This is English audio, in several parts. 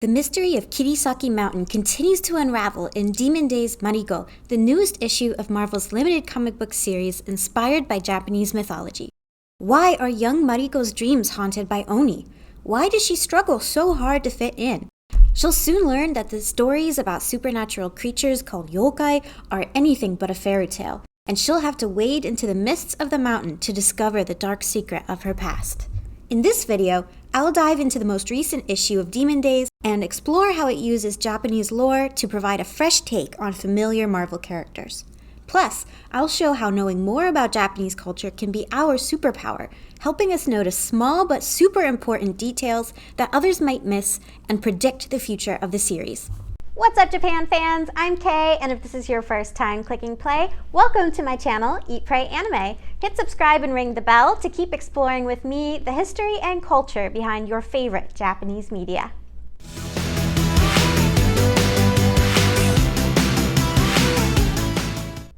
The mystery of Kirisaki Mountain continues to unravel in Demon Days Mariko, the newest issue of Marvel's limited comic book series inspired by Japanese mythology. Why are young Mariko's dreams haunted by Oni? Why does she struggle so hard to fit in? She'll soon learn that the stories about supernatural creatures called yokai are anything but a fairy tale, and she'll have to wade into the mists of the mountain to discover the dark secret of her past. In this video, I'll dive into the most recent issue of Demon Days and explore how it uses Japanese lore to provide a fresh take on familiar Marvel characters. Plus, I'll show how knowing more about Japanese culture can be our superpower, helping us notice small but super important details that others might miss and predict the future of the series. What's up, Japan fans? I'm Kay, and if this is your first time clicking play, welcome to my channel, Eat, Pray, Anime. Hit subscribe and ring the bell to keep exploring with me the history and culture behind your favorite Japanese media.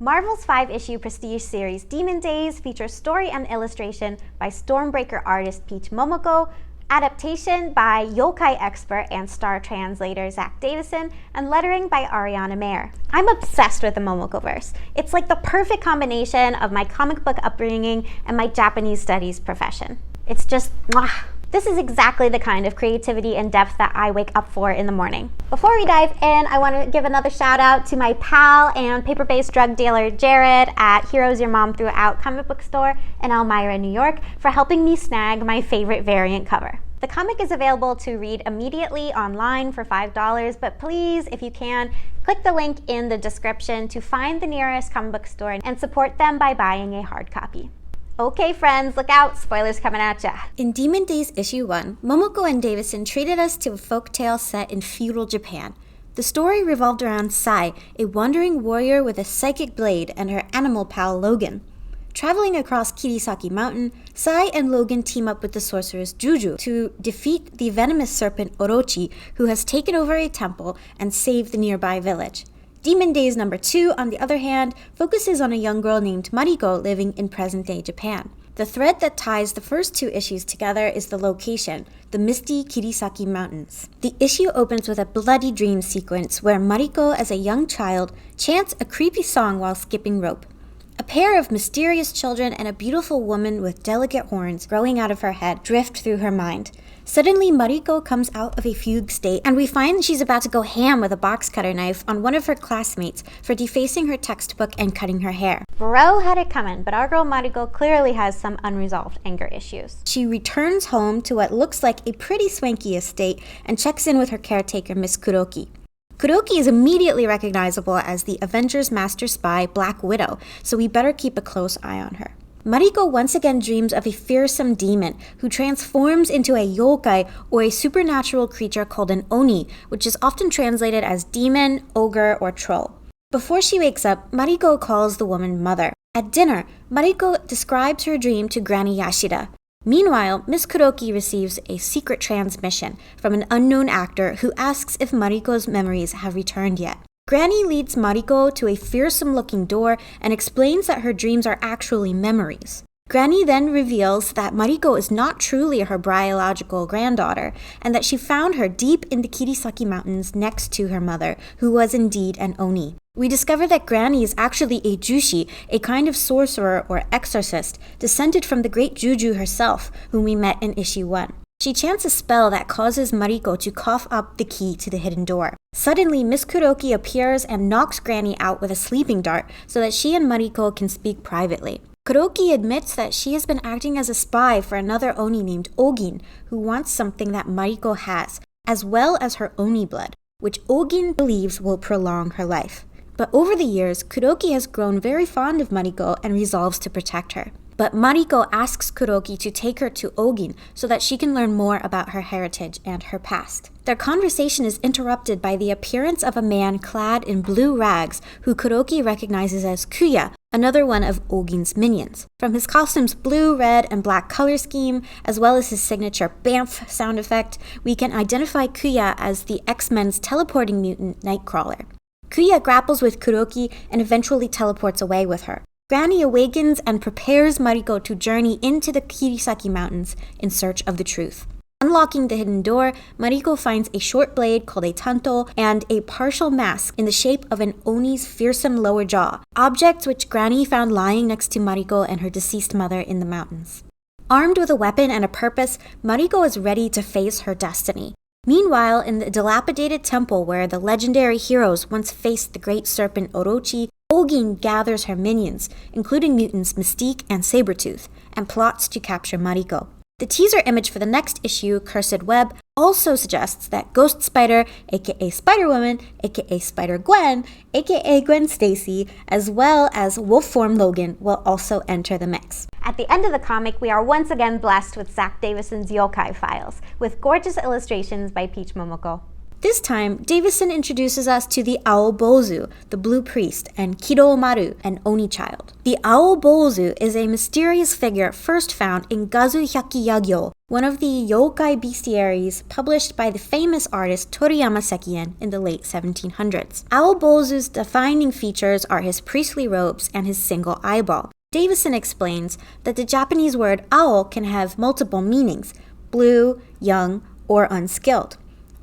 Marvel's 5-issue prestige series Demon Days features story and illustration by Stormbreaker artist Peach Momoko, adaptation by yokai expert and star translator Zack Davisson, and lettering by Ariana Maher. I'm obsessed with the Momokoverse. It's like the perfect combination of my comic book upbringing and my Japanese studies profession. It's just, mwah. This is exactly the kind of creativity and depth that I wake up for in the morning. Before we dive in, I want to give another shout out to my pal and paper-based drug dealer Jared at Heroes Your Mom Threw Out comic book store in Elmira, New York, for helping me snag my favorite variant cover. The comic is available to read immediately online for $5, but please, if you can, click the link in the description to find the nearest comic book store and support them by buying a hard copy. Okay friends, look out, spoilers coming at ya. In Demon Days Issue 1, Momoko and Davisson treated us to a folktale set in feudal Japan. The story revolved around Sai, a wandering warrior with a psychic blade, and her animal pal Logan. Traveling across Kirisaki Mountain, Sai and Logan team up with the sorceress Juju to defeat the venomous serpent Orochi, who has taken over a temple and saved the nearby village. Demon Days number 2, on the other hand, focuses on a young girl named Mariko living in present-day Japan. The thread that ties the first 2 issues together is the location, the misty Kirisaki Mountains. The issue opens with a bloody dream sequence where Mariko, as a young child, chants a creepy song while skipping rope. A pair of mysterious children and a beautiful woman with delicate horns growing out of her head drift through her mind. Suddenly, Mariko comes out of a fugue state, and we find she's about to go ham with a box cutter knife on one of her classmates for defacing her textbook and cutting her hair. Bro had it coming, but our girl Mariko clearly has some unresolved anger issues. She returns home to what looks like a pretty swanky estate and checks in with her caretaker, Miss Kuroki. Kuroki is immediately recognizable as the Avengers master spy Black Widow, so we better keep a close eye on her. Mariko once again dreams of a fearsome demon who transforms into a yokai, or a supernatural creature called an oni, which is often translated as demon, ogre, or troll. Before she wakes up, Mariko calls the woman mother. At dinner, Mariko describes her dream to Granny Yashida. Meanwhile, Miss Kuroki receives a secret transmission from an unknown actor who asks if Mariko's memories have returned yet. Granny leads Mariko to a fearsome-looking door and explains that her dreams are actually memories. Granny then reveals that Mariko is not truly her biological granddaughter, and that she found her deep in the Kirisaki Mountains next to her mother, who was indeed an oni. We discover that Granny is actually a Jushi, a kind of sorcerer or exorcist, descended from the great Juju herself, whom we met in issue 1. She chants a spell that causes Mariko to cough up the key to the hidden door. Suddenly, Miss Kuroki appears and knocks Granny out with a sleeping dart so that she and Mariko can speak privately. Kuroki admits that she has been acting as a spy for another oni named Ogin, who wants something that Mariko has, as well as her oni blood, which Ogin believes will prolong her life. But over the years, Kuroki has grown very fond of Mariko and resolves to protect her. But Mariko asks Kuroki to take her to Ogin so that she can learn more about her heritage and her past. Their conversation is interrupted by the appearance of a man clad in blue rags who Kuroki recognizes as Kuya, another one of Ogin's minions. From his costume's blue, red, and black color scheme, as well as his signature BAMF sound effect, we can identify Kuya as the X-Men's teleporting mutant Nightcrawler. Kuya grapples with Kuroki and eventually teleports away with her. Granny awakens and prepares Mariko to journey into the Kirisaki Mountains in search of the truth. Unlocking the hidden door, Mariko finds a short blade called a tanto and a partial mask in the shape of an Oni's fearsome lower jaw, objects which Granny found lying next to Mariko and her deceased mother in the mountains. Armed with a weapon and a purpose, Mariko is ready to face her destiny. Meanwhile, in the dilapidated temple where the legendary heroes once faced the great serpent Orochi, Ogin gathers her minions, including mutants Mystique and Sabretooth, and plots to capture Mariko. The teaser image for the next issue, Cursed Web, also suggests that Ghost Spider, aka Spider-Woman, aka Spider-Gwen, aka Gwen Stacy, as well as Wolf Form Logan will also enter the mix. At the end of the comic, we are once again blessed with Zack Davisson's Yokai Files, with gorgeous illustrations by Peach Momoko. This time, Davisson introduces us to the Aobozu, the Blue Priest, and Kidomaru, an Oni child. The Aobozu is a mysterious figure first found in Gazu Hyaki Yagyo, one of the yokai bestiaries published by the famous artist Toriyama Sekien in the late 1700s. Aobozu's defining features are his priestly robes and his single eyeball. Davisson explains that the Japanese word ao can have multiple meanings: blue, young, or unskilled.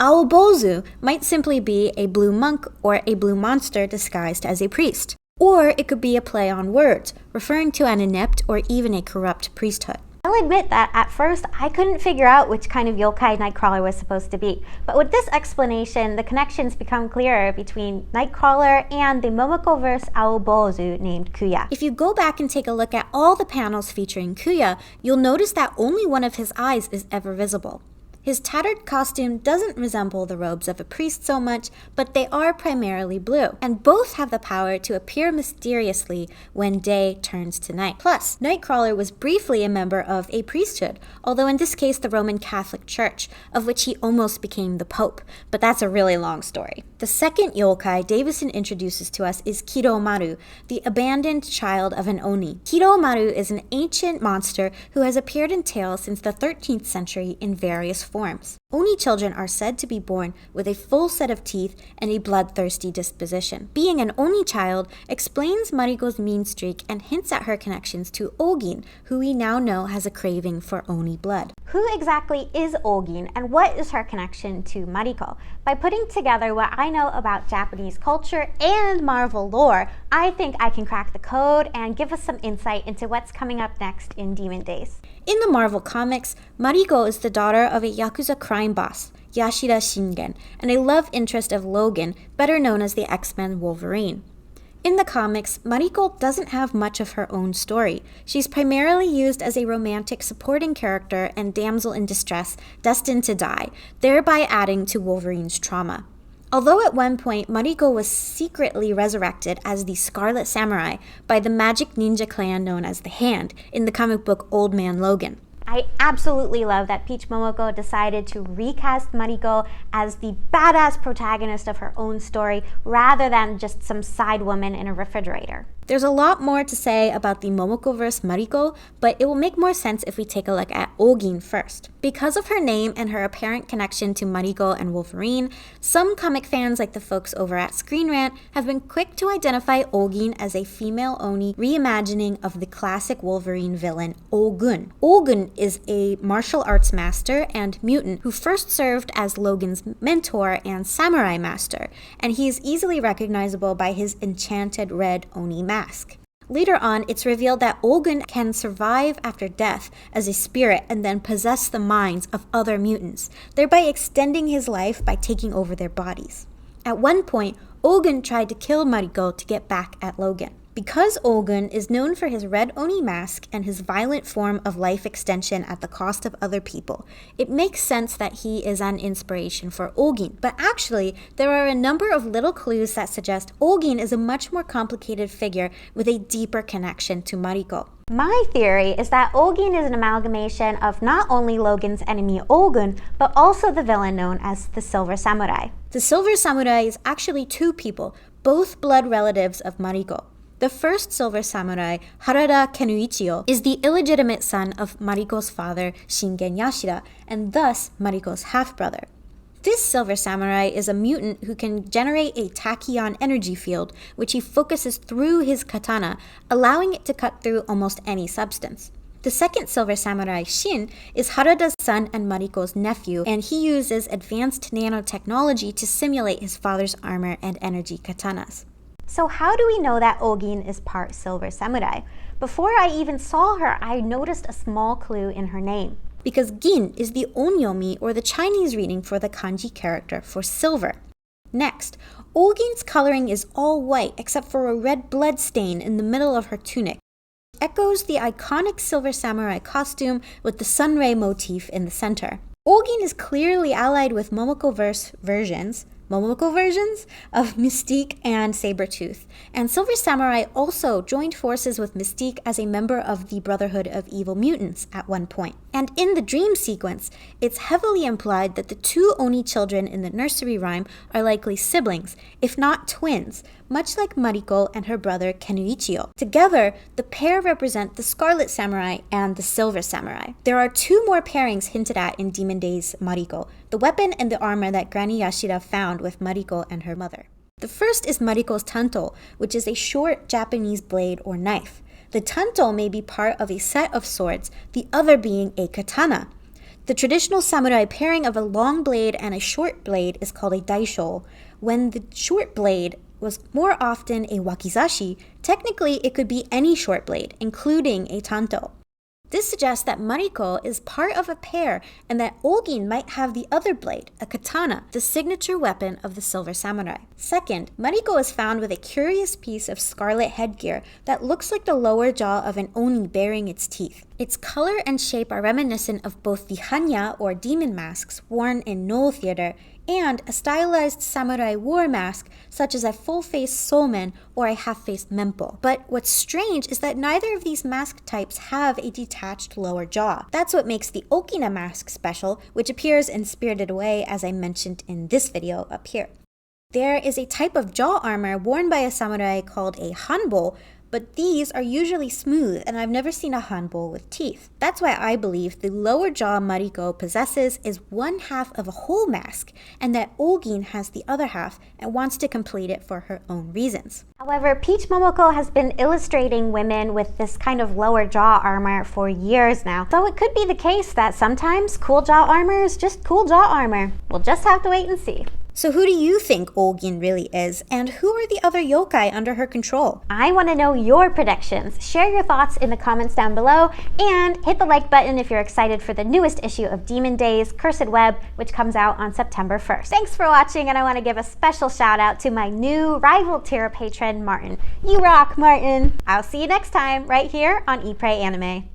Aobozu might simply be a blue monk or a blue monster disguised as a priest. Or it could be a play on words, referring to an inept or even a corrupt priesthood. I'll admit that at first I couldn't figure out which kind of yokai Nightcrawler was supposed to be, but with this explanation, the connections become clearer between Nightcrawler and the Momokoverse Aobozu named Kuya. If you go back and take a look at all the panels featuring Kuya, you'll notice that only one of his eyes is ever visible. His tattered costume doesn't resemble the robes of a priest so much, but they are primarily blue, and both have the power to appear mysteriously when day turns to night. Plus, Nightcrawler was briefly a member of a priesthood, although in this case the Roman Catholic Church, of which he almost became the Pope, but that's a really long story. The second yokai Davisson introduces to us is Kidomaru, the abandoned child of an Oni. Kidomaru is an ancient monster who has appeared in tales since the 13th century in various forms. Oni children are said to be born with a full set of teeth and a bloodthirsty disposition. Being an Oni child explains Mariko's mean streak and hints at her connections to Ogin, who we now know has a craving for Oni blood. Who exactly is Ogin and what is her connection to Mariko? By putting together what I know about Japanese culture and Marvel lore, I think I can crack the code and give us some insight into what's coming up next in Demon Days. In the Marvel comics, Mariko is the daughter of a Yakuza crime boss, Yashida Shingen, and a love interest of Logan, better known as the X-Men Wolverine. In the comics, Mariko doesn't have much of her own story. She's primarily used as a romantic supporting character and damsel in distress destined to die, thereby adding to Wolverine's trauma. Although at one point Mariko was secretly resurrected as the Scarlet Samurai by the magic ninja clan known as the Hand in the comic book Old Man Logan. I absolutely love that Peach Momoko decided to recast Mariko as the badass protagonist of her own story rather than just some side woman in a refrigerator. There's a lot more to say about the Momokoverse Mariko, but it will make more sense if we take a look at Ogin first. Because of her name and her apparent connection to Mariko and Wolverine, some comic fans like the folks over at Screen Rant have been quick to identify Ogin as a female Oni reimagining of the classic Wolverine villain Ogin. Ogin is a martial arts master and mutant who first served as Logan's mentor and samurai master, and he is easily recognizable by his enchanted red Oni mask. Later on, it's revealed that Ogin can survive after death as a spirit and then possess the minds of other mutants, thereby extending his life by taking over their bodies. At one point, Ogin tried to kill Mariko to get back at Logan. Because Ogin is known for his red Oni mask and his violent form of life extension at the cost of other people, it makes sense that he is an inspiration for Ogin. But actually, there are a number of little clues that suggest Ogin is a much more complicated figure with a deeper connection to Mariko. My theory is that Ogin is an amalgamation of not only Logan's enemy Ogin, but also the villain known as the Silver Samurai. The Silver Samurai is actually two people, both blood relatives of Mariko. The first Silver Samurai, Harada Kenuichio, is the illegitimate son of Mariko's father, Shingen Yashida, and thus Mariko's half-brother. This Silver Samurai is a mutant who can generate a tachyon energy field, which he focuses through his katana, allowing it to cut through almost any substance. The second Silver Samurai, Shin, is Harada's son and Mariko's nephew, and he uses advanced nanotechnology to simulate his father's armor and energy katanas. So how do we know that Ogin is part Silver Samurai? Before I even saw her, I noticed a small clue in her name. Because Gin is the onyomi, or the Chinese reading for the kanji character for silver. Next, Ogin's coloring is all white except for a red blood stain in the middle of her tunic. Echoes the iconic Silver Samurai costume with the sunray motif in the center. Ogin is clearly allied with Momoko versions of Mystique and Sabretooth, and Silver Samurai also joined forces with Mystique as a member of the Brotherhood of Evil Mutants at one point. And in the dream sequence, it's heavily implied that the two Oni children in the nursery rhyme are likely siblings, if not twins, much like Mariko and her brother Kenuichio. Together, the pair represent the Scarlet Samurai and the Silver Samurai. There are two more pairings hinted at in Demon Days Mariko, the weapon and the armor that Granny Yashida found with Mariko and her mother. The first is Mariko's tanto, which is a short Japanese blade or knife. The tanto may be part of a set of swords, the other being a katana. The traditional samurai pairing of a long blade and a short blade is called a daisho. When the short blade was more often a wakizashi, technically it could be any short blade, including a tanto. This suggests that Mariko is part of a pair and that Ogin might have the other blade, a katana, the signature weapon of the Silver Samurai. Second, Mariko is found with a curious piece of scarlet headgear that looks like the lower jaw of an oni bearing its teeth. Its color and shape are reminiscent of both the hanya or demon masks worn in Noh theater and a stylized samurai war mask such as a full-face somen or a half-faced mempo. But what's strange is that neither of these mask types have a detached lower jaw. That's what makes the Okina mask special, which appears in Spirited Away as I mentioned in this video up here. There is a type of jaw armor worn by a samurai called a hanbo, but these are usually smooth, and I've never seen a hanbo with teeth. That's why I believe the lower jaw Mariko possesses is one half of a whole mask, and that Ogin has the other half and wants to complete it for her own reasons. However, Peach Momoko has been illustrating women with this kind of lower jaw armor for years now, so it could be the case that sometimes cool jaw armor is just cool jaw armor. We'll just have to wait and see. So who do you think Ogin really is, and who are the other yokai under her control? I want to know your predictions. Share your thoughts in the comments down below, and hit the like button if you're excited for the newest issue of Demon Days Cursed Web, which comes out on September 1st. Thanks for watching, and I want to give a special shout out to my new rival tier patron, Martin. You rock, Martin! I'll see you next time, right here on Eat Pray Anime.